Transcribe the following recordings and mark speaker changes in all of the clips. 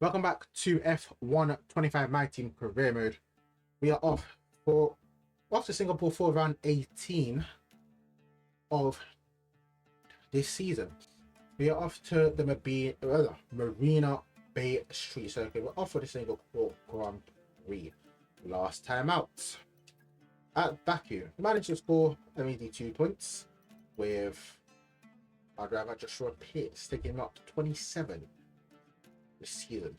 Speaker 1: Welcome back to F1 25 My Team career mode. We are off to Singapore for round 18 of this season. We are off to the Marina Bay Street Circuit. We're off for the Singapore Grand Prix. Last time out at Baku, we managed to score 82 points with our driver Joshua Pitts taking him up to 27 this season.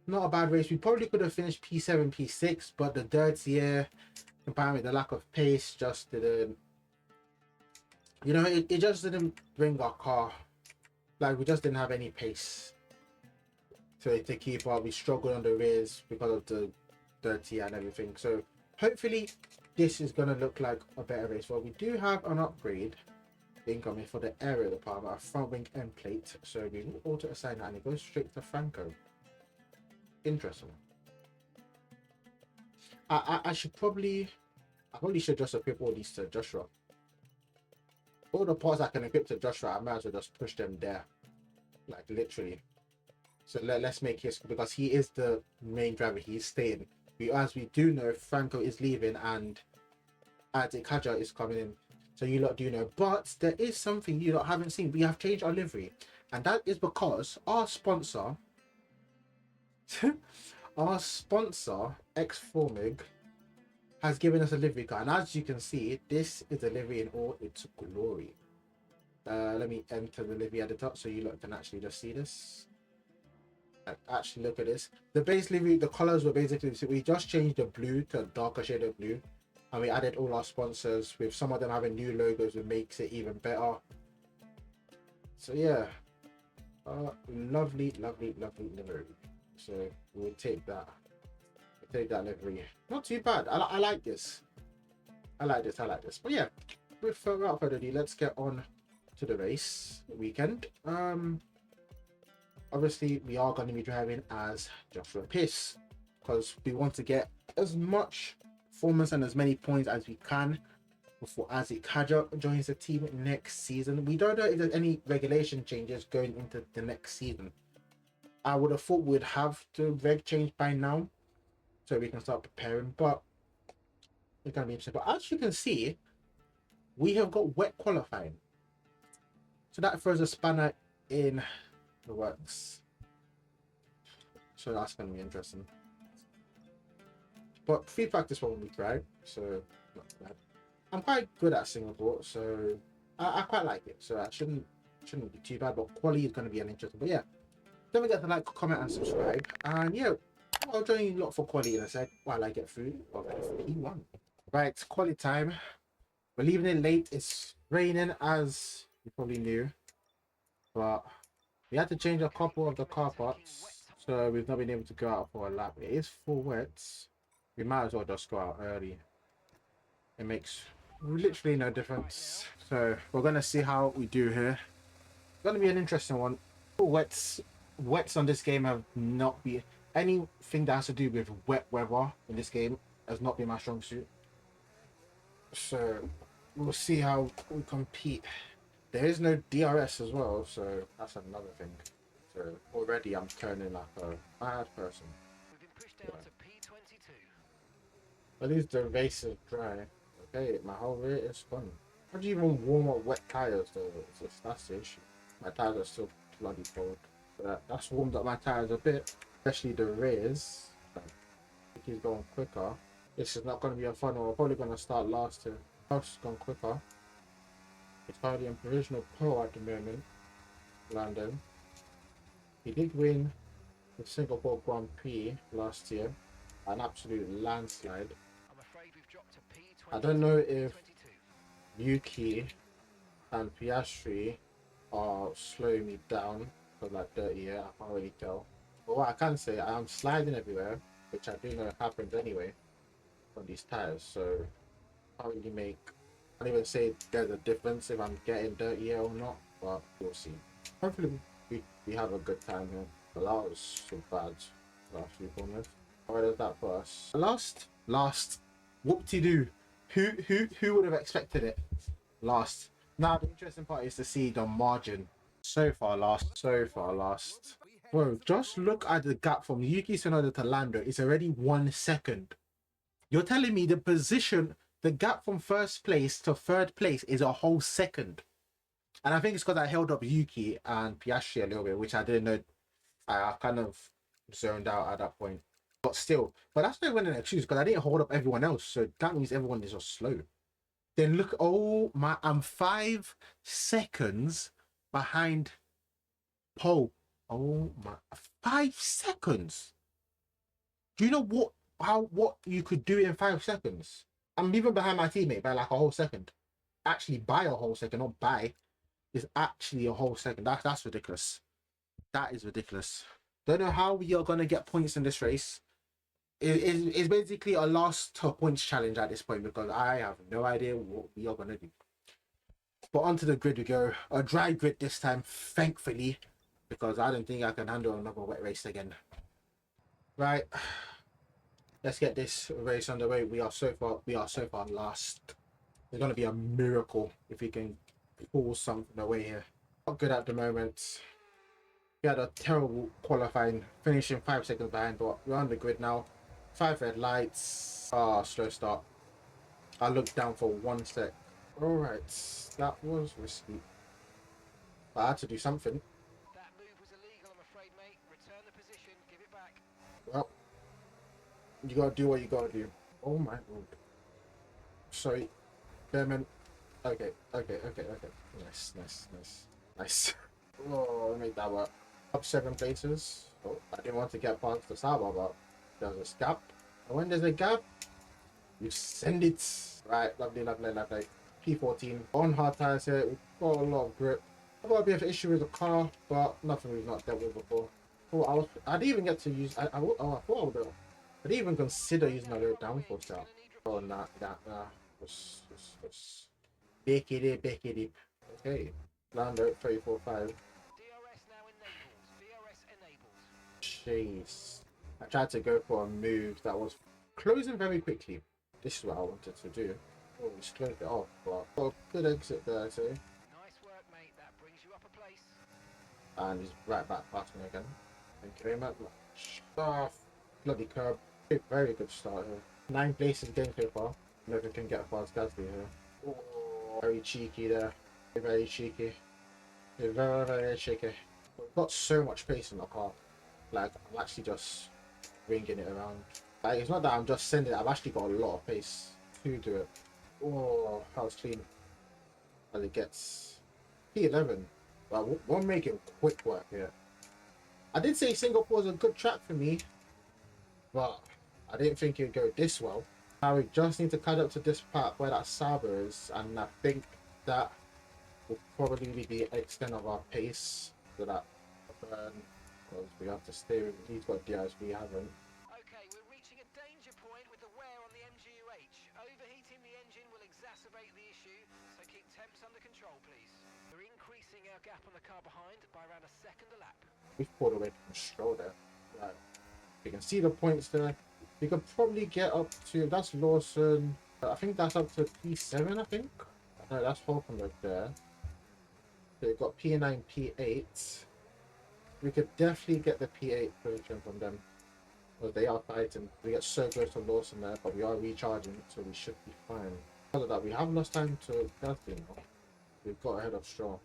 Speaker 1: Not a bad race. We probably could have finished P7, P6, but the dirty air combined with the lack of pace just didn't, it just didn't bring our car. Like, we just didn't have any pace to keep up. We struggled on the rears because of the dirty and everything. So hopefully this is going to look like a better race. Well, we do have an upgrade incoming for the aero department, a front wing end plate. So we will auto assign that and it goes straight to Franco. Interesting. I probably should just equip all these to Joshua. All the parts I can equip to Joshua, I might as well just push them there, like literally. So let's make his, because he is the main driver. He's staying. As we do know, Franco is leaving and Kaja is coming in. So you lot do know, but there is something you lot haven't seen. We have changed our livery, and that is because our sponsor, X4MIG, has given us a livery car, and as you can see, this is a livery in all its glory. Let me enter the livery at the top so you lot can actually just see this. Actually look at this. The base livery, the colors were basically, so we just changed the blue to a darker shade of blue, and we added all our sponsors with some of them having new logos, which makes it even better. So yeah, lovely livery. So we'll take that. Take that livery. Not too bad. I like this. I like this. But yeah, without further ado, let's get on to the race weekend. Obviously we are going to be driving as Joshua Pitts because we want to get as much performance and as many points as we can before Isaac Kaja joins the team next season. We don't know if there's any regulation changes going into the next season. I would have thought we'd have the reg change by now, so we can start preparing, but it's gonna be interesting. But as you can see, we have got wet qualifying, so that throws a spanner in the works. So that's gonna be interesting. But free practice won't be right, so not bad. I'm quite good at Singapore, so I quite like it. So that shouldn't be too bad. But quality is gonna be an interesting. But yeah, don't forget to like, comment, and subscribe. And yeah, I'll join you a lot for quality in a sec while I get through of P1. Right, quality time. We're leaving it late. It's raining, as you probably knew, but we had to change a couple of the car parts, so we've not been able to go out for a lap. It is full wet. We might as well just go out early. It makes literally no difference. So we're gonna see how we do here. It's gonna be an interesting one. Full wets on this game have not been, anything that has to do with wet weather in this game has not been my strong suit. So we'll see how we compete. There is no DRS as well, so that's another thing. So already I'm turning like a bad person.
Speaker 2: We've been pushed down to P22.
Speaker 1: At least the race is dry. Okay, my whole rear is gone. How do you even warm up wet tires though? That's the issue. My tires are still bloody cold. But that's warmed up my tires a bit, especially the rears. Like, he's going quicker. This is not going to be a fun one. We're probably going to start last here. House gone quicker. It's currently in provisional pole at the moment. London. He did win the Singapore Grand Prix last year. An absolute landslide.
Speaker 2: I'm afraid we've dropped to P22.
Speaker 1: I don't know if Yuki and Piastri are slowing me down for like dirty air. I can't really tell. But what I can say, I am sliding everywhere, which I do know happens anyway on these tires. So I can't even say there's a difference if I'm getting dirty air or not, but we'll see. Hopefully we have a good time here. The that was so bad last few corners. Alright, there's that for us. Last whoop-de-doo. Who would have expected it? Last. Now the interesting part is to see the margin. So far last. Bro, just look at the gap from Yuki Tsunoda to Lando. It's already 1 second. You're telling me the position, the gap from first place to third place is a whole second. And I think it's because I held up Yuki and Piastri a little bit, which I didn't know. I kind of zoned out at that point. But still, but that's not even an excuse because I didn't hold up everyone else. So that means everyone is just slow. Then look, oh my, I'm 5 seconds behind Pole. Oh my, 5 seconds. Do you know what you could do in 5 seconds? I'm even behind my teammate by like a whole second. Actually, by a whole second, not by. It's actually a whole second. That's ridiculous. That is ridiculous. Don't know how we are gonna get points in this race. It's basically a last points challenge at this point because I have no idea what we are gonna do. But onto the grid we go. A dry grid this time, thankfully, because I don't think I can handle another wet race again. Right, let's get this race underway. We are so far last. It's gonna be a miracle if we can pull something away here. Not good at the moment. We had a terrible qualifying, finishing 5 seconds behind, but we're on the grid now. 5 red lights. Slow start. I looked down for 1 sec. Alright, that was risky. But I had to do something.
Speaker 2: That move was illegal, I'm afraid, mate. Return the position, give it back.
Speaker 1: Well, you gotta do what you gotta do. Oh my lord. Sorry, Bearman. Okay. Nice. Oh, make that work. Up 7 places. Oh, I didn't want to get past the Saba, but there's a gap. And when there's a gap, you send it. Right, lovely. P14 on hard tires here. We've got a lot of grip. I've got a bit of an issue with the car, but nothing we've not dealt with before. Oh, I didn't even get to use. I thought I would have. I didn't even consider using a little downforce out. Oh, nah. Bickity. Okay. Lando 34.5.
Speaker 2: DRS now enabled. DRS enabled.
Speaker 1: Jeez. I tried to go for a move that was closing very quickly. This is what I wanted to do. Oh, we just closed it off, but good exit there, I say.
Speaker 2: Nice work, mate. That brings you up a place.
Speaker 1: And he's right back past me again. Thank you very much. Oh, bloody curb. Very good start here. 9 places game so far. Never can get past Gasly here. Oh, very cheeky there. Very cheeky. Very cheeky. We've got so much pace in the car. Like, I'm actually just ringing it around. Like, it's not that I'm just sending it, I've actually got a lot of pace to do it. Oh, that was clean. As it gets P11. But we're making quick work here. I did say Singapore's a good track for me, but I didn't think it'd go this well. Now we just need to cut up to this part where that Saber is, and I think that will probably be the extent of our pace for that burn. Because we have to stay with, he's got DRS, we haven't.
Speaker 2: Okay, we're reaching a danger point with the wear on the MGU-H. Overheating the engine will exacerbate the issue, so keep temps under control, please. We're increasing our gap on the car behind by around a second a lap.
Speaker 1: We've pulled away from Stroll there. Right. You can see the points there. We could probably get up to, that's Lawson. I think that's up to P7, I think. No, that's Hulkenberg there. So we've got P9, P8. We could definitely get the P8 position from them. Because they are fighting. We get so close to Lawson there, but we are recharging, so we should be fine. Because of that, we have lost time to Gasly now. We've got ahead of Stroll.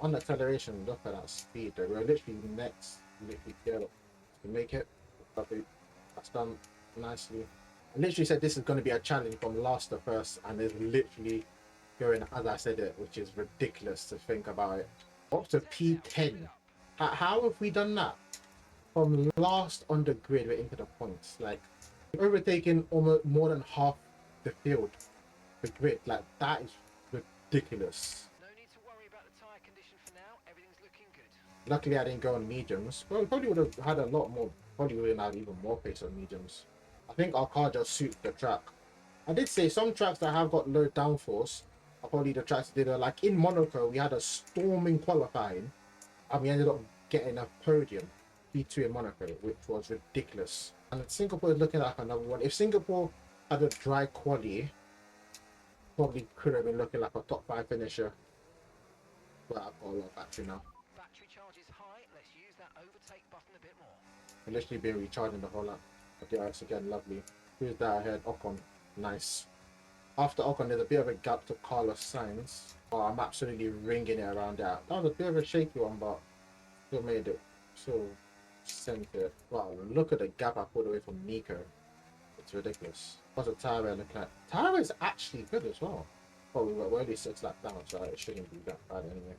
Speaker 1: On acceleration, look at that speed. We're literally next, get up to make it. That's done nicely. I literally said this is going to be a challenge from last to first, and it's literally going as I said it, which is ridiculous to think about it. Up to P10. How have we done that? From last on the grid, we're into the points. Like, overtaking almost more than half the field, the grid. Like, that is ridiculous.
Speaker 2: No need to worry about the tyre condition for now. Everything's looking good.
Speaker 1: Luckily, I didn't go on mediums. Well, we probably would have had a lot more. Probably would have had even more pace on mediums. I think our car just suits the track. I did say some tracks that have got low downforce are probably the tracks that did. Like in Monaco, we had a storming qualifying, and we ended up getting a podium, P2 in Monaco, which was ridiculous. And Singapore is looking like another one. If Singapore had a dry quali, probably could have been looking like a top 5 finisher. But I've got a lot of battery now.
Speaker 2: Battery charge is high. Let's use that overtake button
Speaker 1: I've literally been recharging the whole lap. But the DRS again, lovely. Who's that ahead? Ocon. Nice. After Ocon, there's a bit of a gap to Carlos Sainz. Oh, I'm absolutely ringing it around that. That was a bit of a shaky one, but still made it. So sent it. Wow, look at the gap I put away from Nico. It's ridiculous. What's a tire wear looking like? Tire is actually good as well. Oh, we're only 6 laps down, so it shouldn't be that bad anyway.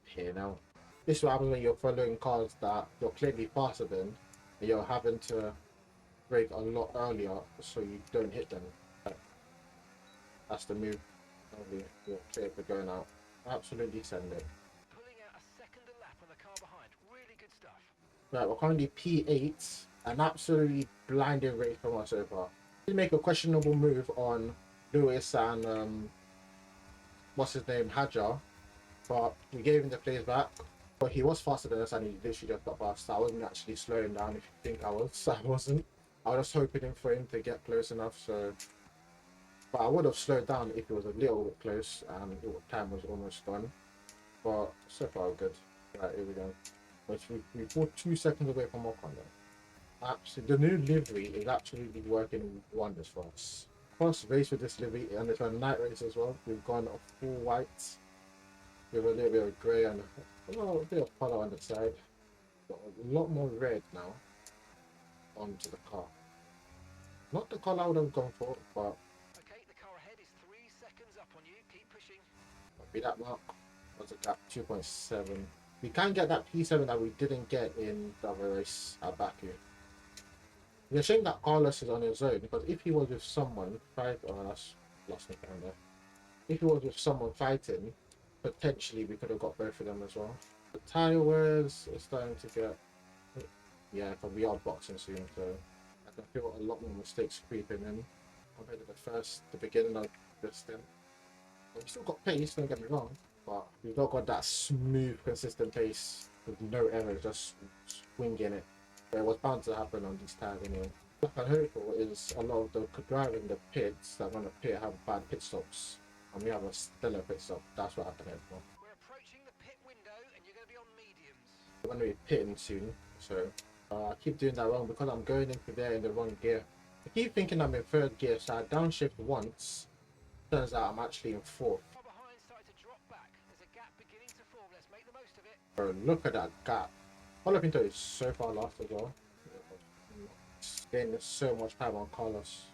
Speaker 1: Here now. This is what happens when you're following cars that you're clearly faster than, and you're having to brake a lot earlier so you don't hit them. That's the move. Lovely. You're clear for going out. Absolutely send it.
Speaker 2: Pulling out a second a lap on the car behind. Really good stuff.
Speaker 1: Right, we're currently P8. An absolutely blinding race from us so far. Did make a questionable move on Lewis and what's his name, Hadjar, but we gave him the place back. But he was faster than us and he literally just got past. I wasn't actually slowing down if you think I was. I wasn't. I was just hoping for him to get close enough. So, but I would have slowed down if it was a little bit close and time was almost gone. But so far good. Right, here we go. But we fall 2 seconds away from Ocon though. Absolutely, the new livery is absolutely working wonders for us. First race with this livery, and it's a night race as well. We've gone a full white with a little bit of grey and a bit of colour on the side. Got a lot more red now onto the car. Not the colour I would have gone for, but
Speaker 2: Okay, the car ahead is 3 seconds up on you. Keep pushing.
Speaker 1: be that mark. What's a gap? 2.7. We can get that P7 that we didn't get in the other race at Baku. It's a shame that Carlos is on his own, because if he was with someone fighting, oh, that's lost me down there. If he was with someone fighting, potentially we could have got both of them as well. The tire wears are starting to get, yeah, because we are boxing soon, so I can feel a lot more mistakes creeping in compared to the beginning of this thing. But we still got pace, don't get me wrong, but we've not got that smooth, consistent pace with no errors, just swinging it. But it was bound to happen on these tires anyway. What I hope for is a lot of the drivers in the pits that want to pit have bad pit stops, and we have a stellar pit stop. That's what I can hope for.
Speaker 2: We're approaching the pit window and you're going to be on mediums.
Speaker 1: We're going to be pitting soon, so I keep doing that wrong because I'm going into there in the wrong gear. I keep thinking I'm in third gear, so I downshift once. Turns out I'm actually in fourth.
Speaker 2: Car behind started to drop back. There's a gap beginning to form. Let's make the most of it.
Speaker 1: Bro, look at that gap. All I've been doing is so far last as well. Gaining so much time on Carlos.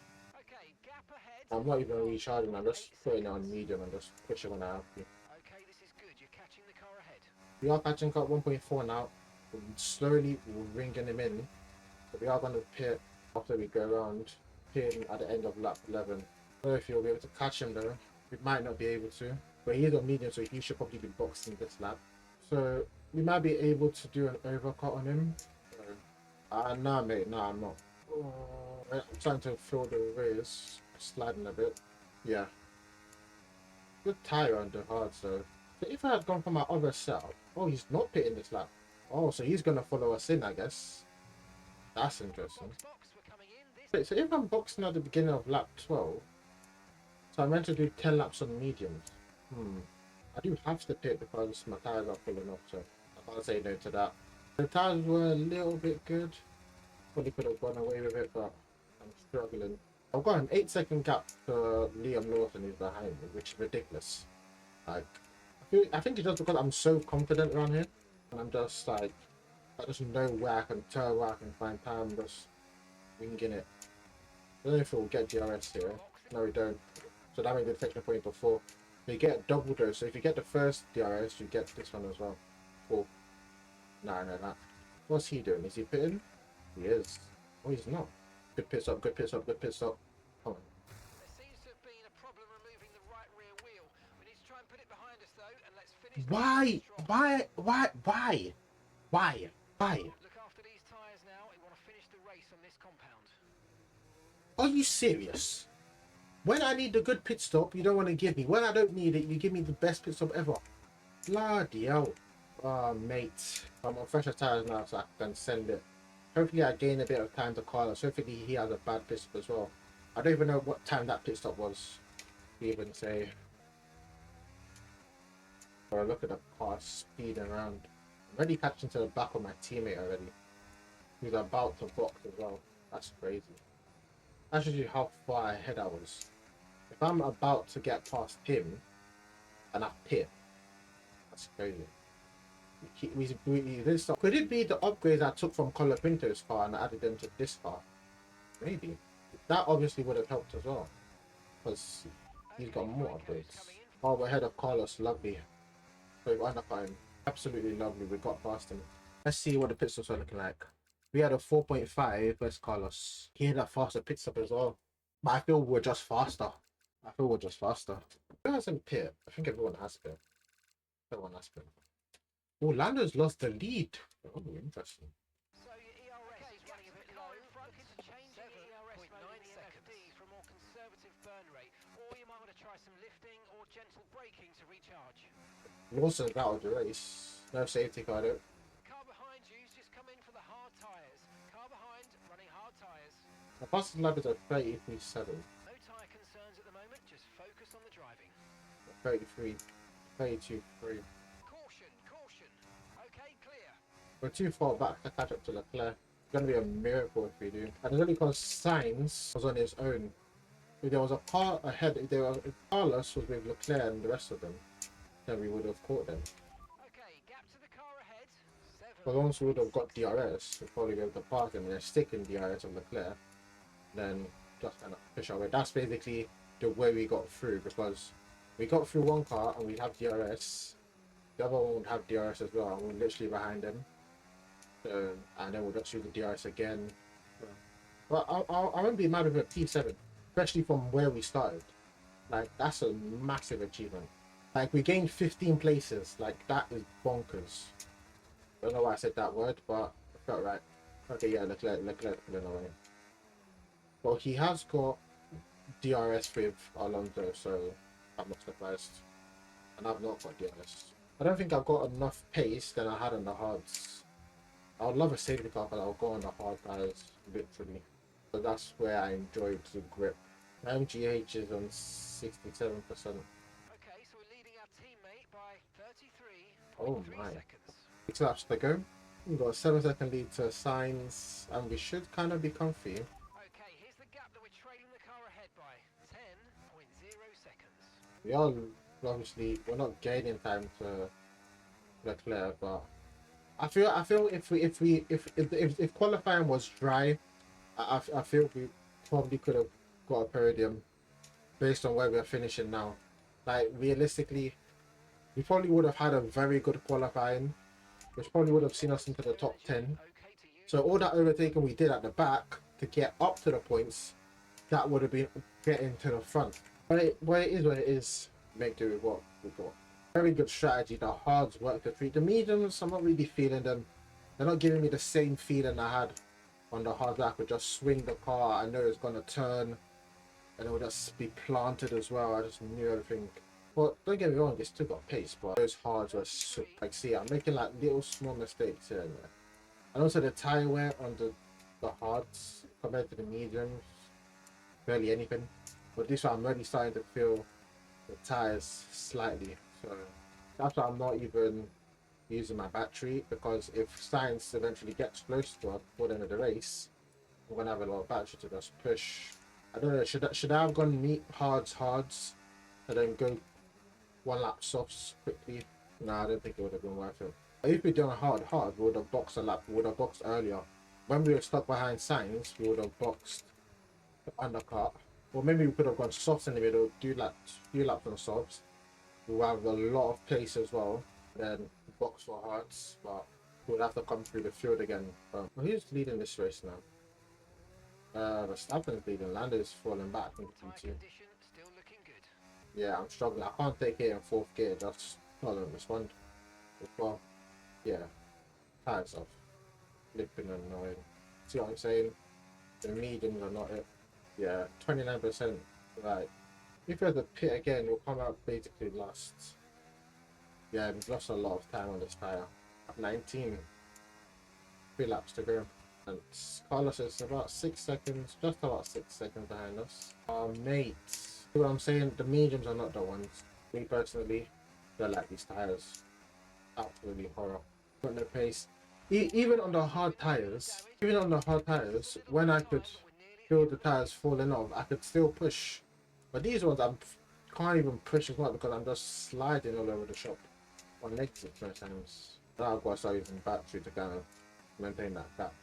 Speaker 2: Okay, gap ahead.
Speaker 1: I'm not even recharging, I'm just putting it on medium and just pushing when I have to.
Speaker 2: Okay, this is good. You're catching the car ahead.
Speaker 1: We are catching cut 1.4 now. Slowly we're ringing him in. But we are going to pit after we go around, pitting at the end of lap 11. I don't know if you'll be able to catch him though. We might not be able to. But he is on medium, so he should probably be boxing this lap. So we might be able to do an overcut on him. Nah mate, nah I'm not. I'm trying to feel the rears sliding a bit. Yeah. Good tire on the hards though. So if I had gone for my other setup, oh he's not pitting this lap. Oh, so he's gonna follow us in, I guess. That's interesting.
Speaker 2: Box, we're coming in. This
Speaker 1: Wait, so if I'm boxing at the beginning of lap 12, so I'm meant to do 10 laps on mediums. I do have to pit because my tires are pulling off, so I can't say no to that. The tires were a little bit good. Probably could have gone away with it, but I'm struggling. I've got an 8-second gap to Liam Lawson who's behind me, which is ridiculous. Like, I think it's just because I'm so confident around here, and I'm just like, I just know where I can turn, where I can find time, just winging it. I don't know if we'll get DRS here. No, we don't. So that made the deflection point before. You get double dose, so if you get the first DRS, you get this one as well. Cool. Nah. What's he doing? Is he pitting? He is. Oh, he's not. Good pit stop, good pit stop, good pit stop. Come on.
Speaker 2: There seems to have been a problem removing the right rear wheel. We need to try and put it behind us though, and let's finish.
Speaker 1: Why?
Speaker 2: Look after these tyres now. We want to finish the race on this compound.
Speaker 1: Are you serious? When I need a good pit stop, you don't want to give me. When I don't need it, you give me the best pit stop ever. Bloody hell. Oh, mate. I'm on fresher tires now, so I can send it. Hopefully I gain a bit of time to Carlos. Hopefully he has a bad pit stop as well. I don't even know what time that pit stop was. To even say. Or look at the car speeding around. I'm already catching to the back of my teammate already. He's about to box as well. That's crazy. That shows you how far ahead I was. If I'm about to get past him and I pit, that's crazy. We did stop. Could it be the upgrades I took from Colapinto's car and added them to this car? Maybe. That obviously would have helped as well. Because he's got more upgrades. Oh, we're ahead of Carlos. Lovely. So we've undercut him. Absolutely lovely. We got past him. Let's see what the pit stops are looking like. We had a 4.5 versus Carlos. He had a faster pit stop as well. But I feel we're just faster. Who hasn't pit? I think everyone has pit. Everyone has pit. Oh, Lando's lost the lead. Oh, interesting.
Speaker 2: So your ERS is running a bit low. Looking to change your ERS mode in the MFD for a more conservative burn rate, or you might want to try some lifting or gentle braking to recharge.
Speaker 1: Lawson's out of the race. No safety car though.
Speaker 2: Car behind you's just come in for the hard tyres. Car behind running hard tyres.
Speaker 1: The fastest lap is at 33.7.
Speaker 2: No tyre concerns at the moment. Just focus on the driving.
Speaker 1: 33, 32.3.
Speaker 2: Caution. Okay, clear.
Speaker 1: We're too far back to catch up to Leclerc. It's going to be a miracle if we do. And it's only because Sainz was on his own. If there was a car ahead, if Carlos was with Leclerc and the rest of them, then we would have caught them.
Speaker 2: Okay, gap to the car ahead. 7.
Speaker 1: But once we would have got DRS, we'd probably be able to park him and then stick in DRS on Leclerc. Then just kind of push our way. That's basically the way we got through, because we got through one car and we have DRS. The other one would have DRS as well, and we're literally behind them. And then we'll just use the DRS again. But I won't be mad with a P7, especially from where we started. Like, that's a massive achievement. Like, we gained 15 places. Like, that is bonkers. I don't know why I said that word, but it felt right. Okay, yeah, Leclerc pulling away. Well, he has got DRS with Alonso, so I'm not surprised. And I've not got DRS. I don't think I've got enough pace than I had on the hards. I would love a safety car, but I'll go on the hard tires, literally. So that's where I enjoyed the grip. My MGH is on 67%.
Speaker 2: Okay, so we're leading our teammate by 33.3
Speaker 1: Oh my.
Speaker 2: seconds.
Speaker 1: 6 laps to go. We've got a 7-second lead to Sainz, and we should kind of be comfy.
Speaker 2: Okay, here's the gap that we're trailing the car ahead by. 10.0 seconds.
Speaker 1: We are obviously, we're not gaining time to Leclerc, but I feel if qualifying was dry, I feel we probably could have got a podium based on where we're finishing now. Like, realistically, we probably would have had a very good qualifying, which probably would have seen us into the top 10. So all that overtaking we did at the back to get up to the points, that would have been getting to the front. But it is what it is. Make do with what we got. Very good strategy. The hards work the treat. The mediums, I'm not really feeling them. They're not giving me the same feeling I had on the hard lap. Would just swing the car. I know it's gonna turn, and it would just be planted as well. I just knew everything. Well, don't get me wrong, it's still got pace, but those hards were so, like, see, I'm making like little small mistakes here and there. And also the tire wear on the hards compared to the mediums, barely anything. But this one, I'm really starting to feel the tires slightly. So that's why I'm not even using my battery, because if Sainz eventually gets close to us before the end of the race, I'm gonna have a lot of battery to just push. I don't know, should I have gone meet hards and then go one lap softs quickly? No, I don't think it would have been worth it. If we'd done hard, we would have boxed a lap, we would have boxed earlier. When we were stuck behind Sainz, we would have boxed the undercut. Or maybe we could have gone softs in the middle, few laps on softs. We would have a lot of pace as well, then box for hards, but we would have to come through the field again. Well, who's leading this race now? Verstappen's leading. Lando's falling back in P22.
Speaker 2: Still looking good.
Speaker 1: Yeah, I'm struggling. I can't take it in 4th gear. That's not going to respond. Well, yeah, tires off. Flipping and annoying. See what I'm saying? The mediums are not it. Yeah, 29%. Right. If we had to pit again, we'll come out basically last. Yeah, we've lost a lot of time on this tyre. 19. 3 laps to go. And Carlos is about 6 seconds, just about 6 seconds behind us. Our mates. See what I'm saying? The mediums are not the ones. Me personally, they're like these tyres. Absolutely horror. Got no pace. Even on the hard tires, when I could feel the tires falling off, I could still push. But these ones, can't even push as well because I'm just sliding all over the shop on exit first times. Now I've got to start using battery to kind of maintain that gap.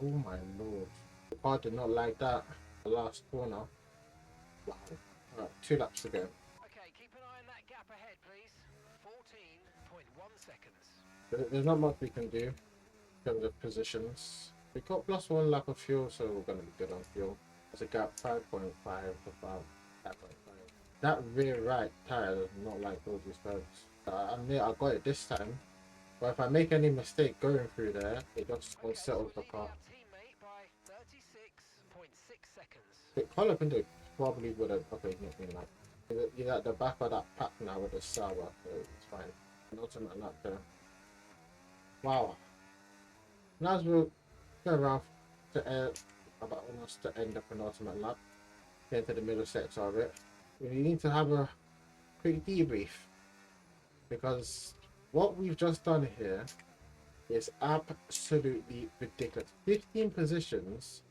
Speaker 1: Oh my lord. The car did not like that. The last corner. Wow. Alright, 2 laps to go.
Speaker 2: Okay, keep an eye on that gap ahead, please. 14.1 seconds.
Speaker 1: There's not much we can do in terms of positions. We got plus 1 lap of fuel, so we're going to be good on fuel. There's a gap 5.5 to about 5.5. That rear right tire does not like all these birds. I got it this time. But if I make any mistake going through there, it just unsettles the car. The color window probably would have. Okay, not been like. You're at the back of that pack now with the sour, so it's fine. Ultimate lap there. Wow. Now as we'll go around to about almost to end up an ultimate lap. Get into the middle sector of it. We need to have a quick debrief because what we've just done here is absolutely ridiculous. 15 positions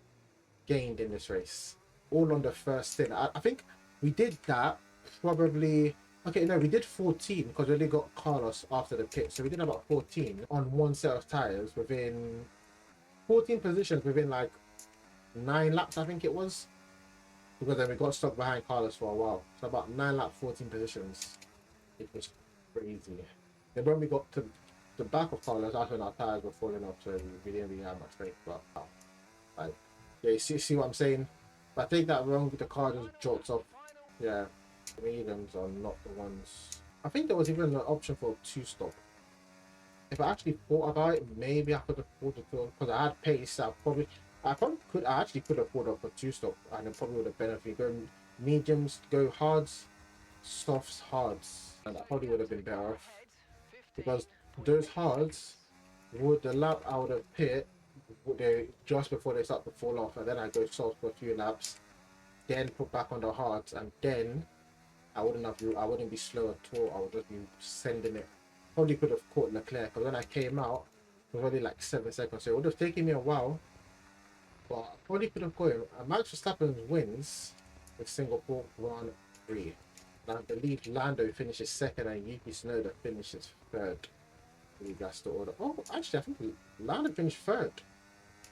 Speaker 1: gained in this race, all on the first stint. I think we did that probably. Okay, no, we did 14 because we only got Carlos after the pit, so we did about 14 on one set of tires within 14 positions within like 9 laps, I think it was. Because then we got stuck behind Carlos for a while, so about 9 laps, 14 positions. It was crazy. Then when we got to the back of Carlos, that's when our tires were falling off, so we didn't really have much space. But like, yeah, you see what I'm saying? If I take that wrong, the car just jolts off. Yeah, the mediums are not the ones. I think there was even an option for a 2-stop. If I actually thought about it, maybe I could afford it because I had pace. I actually could afford it for 2-stop, and it probably would have benefited. Go mediums, go hards, softs, hards, and that probably would have been better off because those hards would the lap out of pit they just before they start to fall off, and then I go soft for a few laps, then put back on the hards, and then I wouldn't be slow at all. I would just be sending it. Probably could have caught Leclerc because when I came out, it was only like 7 seconds, so it would have taken me a while. But I probably could have got him. Max Verstappen wins with Singapore 1-3. And I believe Lando finishes second and Yuki Tsunoda finishes third. I believe that's the order. Oh, actually, I think Lando finished third.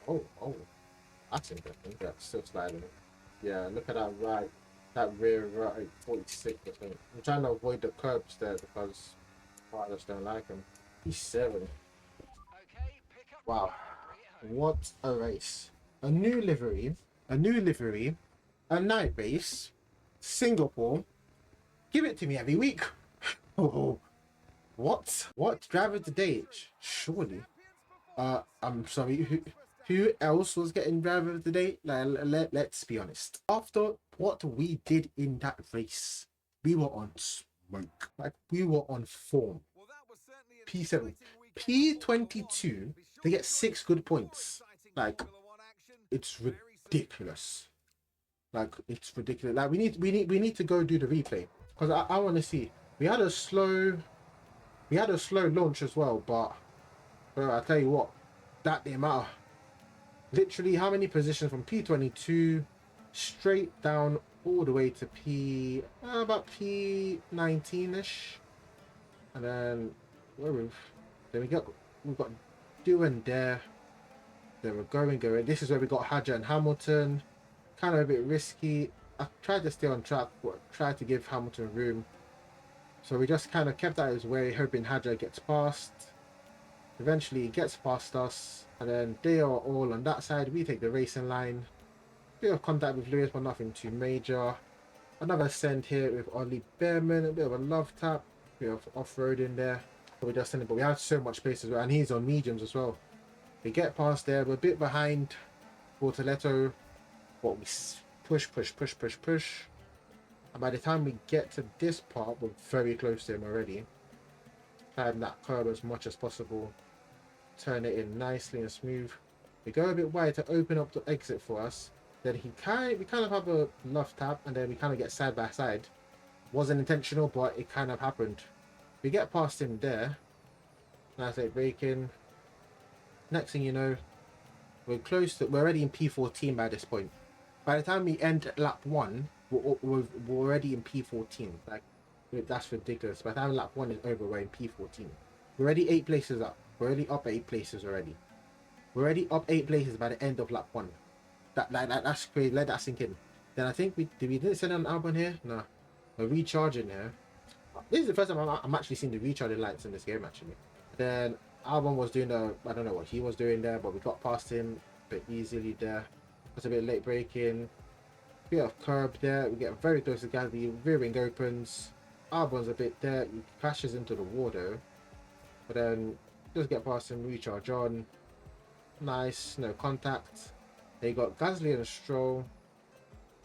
Speaker 1: Oh, that's interesting. That's still sliding. Yeah, look at that rear right, 46%. I'm trying to avoid the curbs there because I just don't like him. He's 7. Wow, what a race. A new livery, a night race, Singapore. Give it to me every week. Oh, what? Driver of the day? Surely. I'm sorry. Who else was getting driver of the day? Let's be honest. After what we did in that race, we were on smoke. Like we were on form. P7, P22. They get 6 good points. Like it's ridiculous. Like it's ridiculous. Like we need to go do the replay because I want to see. We had a slow launch as well, but I tell you what, that didn't matter. Literally, how many positions from P22 straight down all the way to about P19ish, and then we've got do and dare. Then we're going. This is where we got Hadja and Hamilton. Kind of a bit risky. I tried to stay on track, but tried to give Hamilton room. So we just kind of kept out his way, hoping Hadja gets past. Eventually, he gets past us, and then they are all on that side. We take the racing line. Bit of contact with Lewis, but nothing too major. Another send here with Ollie Behrman, a bit of a love tap, bit of off-road in there. So we just send it, but we have so much space as well, and he's on mediums as well. We get past there, we're a bit behind Bortoletto, but we push. And by the time we get to this part, we're very close to him already. Climb that curb as much as possible. Turn it in nicely and smooth. We go a bit wide to open up the exit for us. Then we kind of have a love tap, and then we kind of get side by side. Wasn't intentional, but it kind of happened. We get past him there. Nice late braking. Next thing you know, we're already in P14 by this point. By the time we end lap 1, we're already in P14. Like, that's ridiculous. By the time lap 1 is over, we're in P14. We're already 8 places up. We're already up 8 places already. We're already up 8 places by the end of lap 1. That's crazy. Let that sink in. Then I think we didn't send an album here? No. We're recharging here. This is the first time I'm actually seeing the recharging lights in this game, actually. Then Albon was doing I don't know what he was doing there, but we got past him a bit easily there. That's a bit late braking. Bit of curb there. We get very close to Gasly. Rear wing opens. Albon's a bit there. He crashes into the water. But then just get past him, recharge on. Nice, no contact. They got Gasly and Stroll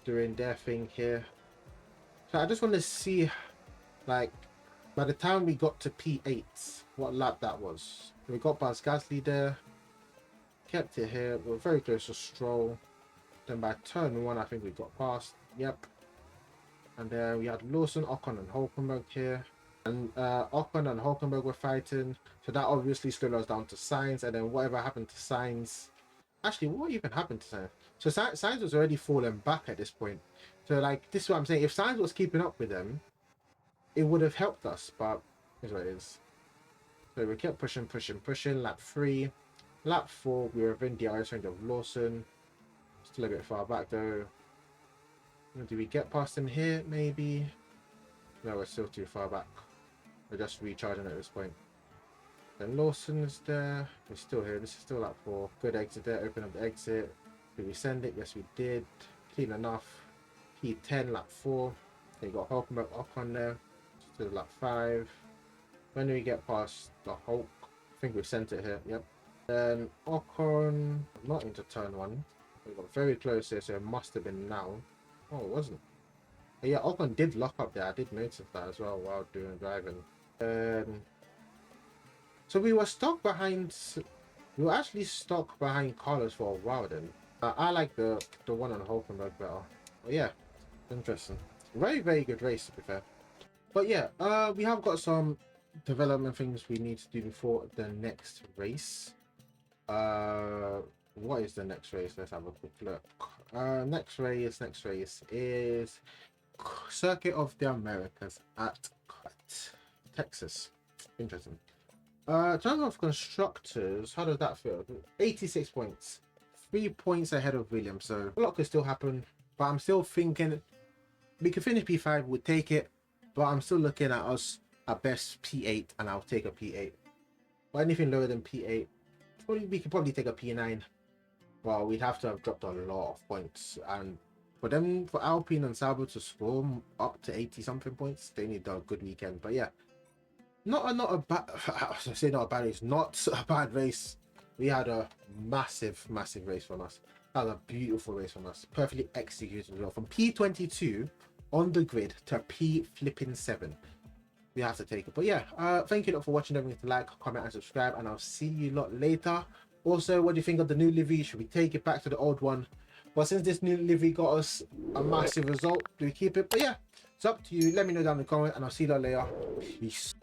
Speaker 1: doing their thing here. So I just want to see, like, by the time we got to P8, what lap that was. We got past Gasly there. Kept it here. We were very close to Stroll. Then by turn 1, I think we got past. Yep. And then we had Lawson, Ocon, and Hulkenberg here. And Ocon and Hulkenberg were fighting. So that obviously slowed us down to Sainz. And then whatever happened to Sainz. Actually, what even happened to Sainz? So Sainz was already falling back at this point. So, like, this is what I'm saying. If Sainz was keeping up with them, it would have helped us. But here's what it is. So we kept pushing. Lap 3. Lap 4, we were within the IS range of Lawson. Still a bit far back, though. Do we get past him here, maybe? No, we're still too far back. We're just recharging at this point. Then Lawson's there. We're still here. This is still lap 4. Good exit there. Open up the exit. Did we send it? Yes, we did. Clean enough. P10, lap 4. Then you got Hulkenberg Ocon there. Still lap 5. When do we get past the Hulk? I think we sent it here. Yep. Then Ocon, not into turn 1. We got very close here, so it must have been now. Oh, it wasn't. But yeah, Ocon did lock up there. I did notice that as well while doing driving. So we were stuck behind. We were actually stuck behind Carlos for a while then. I like the one on Hulkenberg better. But yeah, interesting. Very, very good race to be fair. But yeah, we have got some development things we need to do before the next race. What is the next race? Let's have a quick look. Next race is Circuit of the Americas at Texas. Interesting. In terms of constructors, how does that feel? 86 points. 3 points ahead of Williams, so a lot could still happen. But I'm still thinking we could finish P5, we'll take it. But I'm still looking at us at best P8, and I'll take a P8. But anything lower than P8, we could probably take a P9. Well, we'd have to have dropped a lot of points, and for Alpine and Sauber to score up to 80 something points, they need a good weekend. But yeah, not a bad. I say not a bad race, not a bad race. We had a massive race from us. That was a beautiful race from us, perfectly executed as well. From P22 on the grid to P7. We have to take it. But yeah, thank you lot for watching. Don't forget to like, comment, and subscribe, and I'll see you lot later. Also, what do you think of the new livery? Should we take it back to the old one? But since this new livery got us a massive result, do we keep it? But yeah, it's up to you. Let me know down in the comment, and I'll see you lot later. Peace.